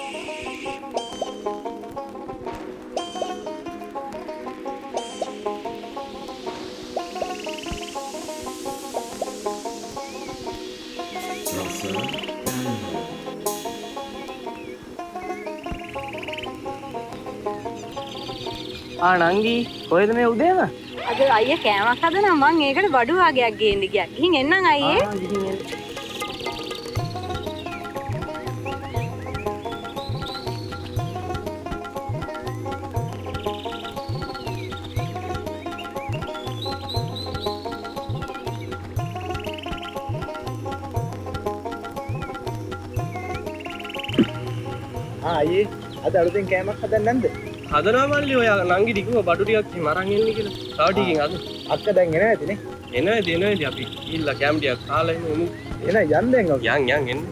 Rasa Thanna. නංගි කොහෙද මේ උදේම? අද අයියා කෑමක් හදනවා මං ඒකට බඩු වගේක් ගේන්න ගියා. ගිහින් එන්නම් අයියේ. ගිහින් එන්න. අයියේ අද අලුතෙන් කෑමක් හදන්නේ නැන්ද? හදනවා මල්ලි ඔය නංගි ටිකව බඩු ටිකක් මරන් එන්න කියලා. තව ටිකකින් අද. අක්ක දැන් එනවා ඇතිනේ. එනවද අපි ගිහිල්ලා කැම් ටිකක් කාලා එමු. එන යන් දැන් ඔක. යන් එන්න.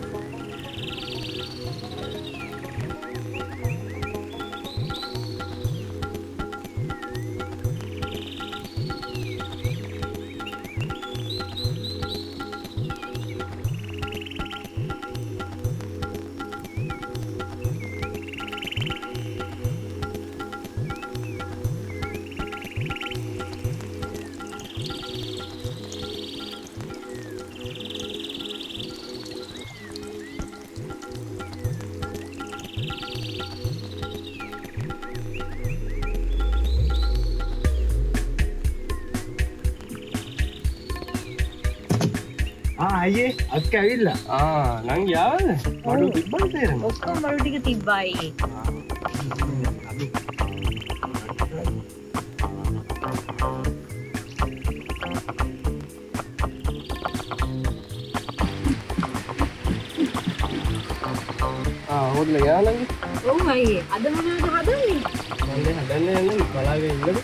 අයියේ අක්ක ඇවිල්ලා. නංගි ආවද? බඩු තිබ්බද තේරෙන්නේ? ඔක්කොම බඩු ටික තිබ්බයි. හොදලා යා නංගි. ඔව් අයියේ. අද මොනවද හදන්නේ? මම හදන්නේ නංගි බලාගෙන ඉන්නද?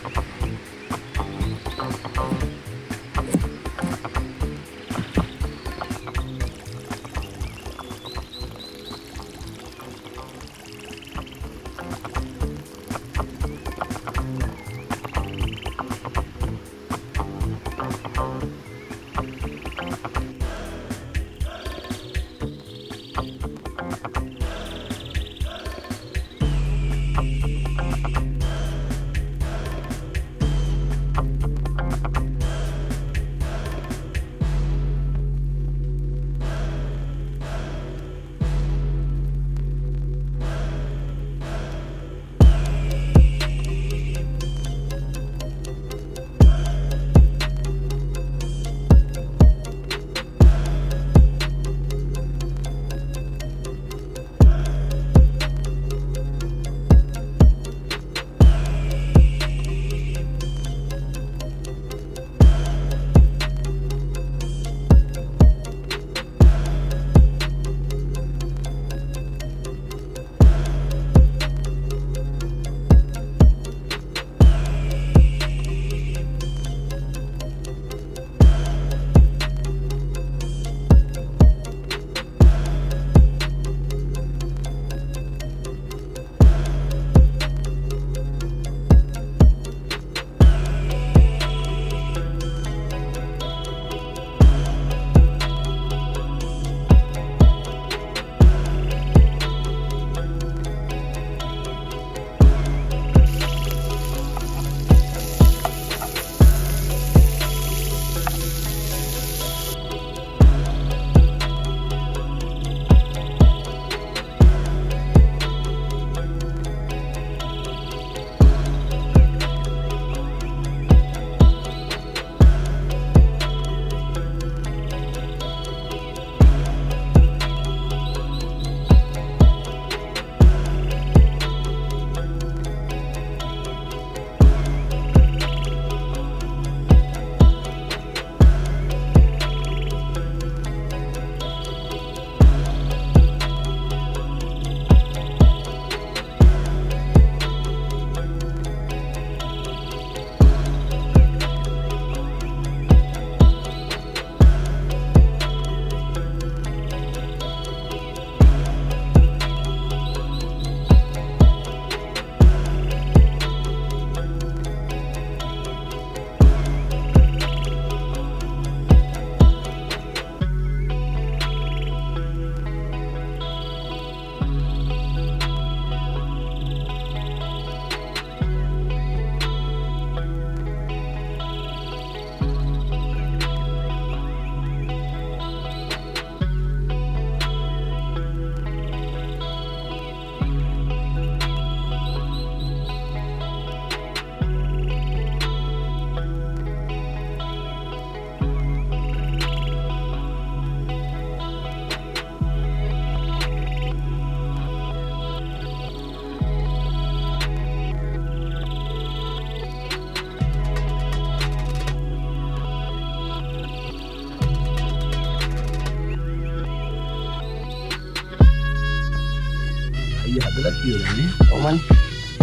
අයියා හදලා කියලා නේ. ඔමන්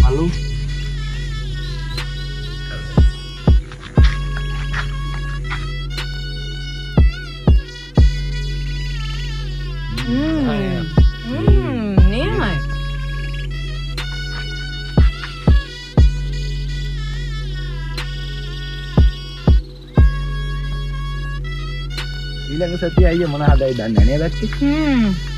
මලු නියමයි. ඊළඟ සතිය අයියා මොන හදයි දන්නේ නැහැ නේද?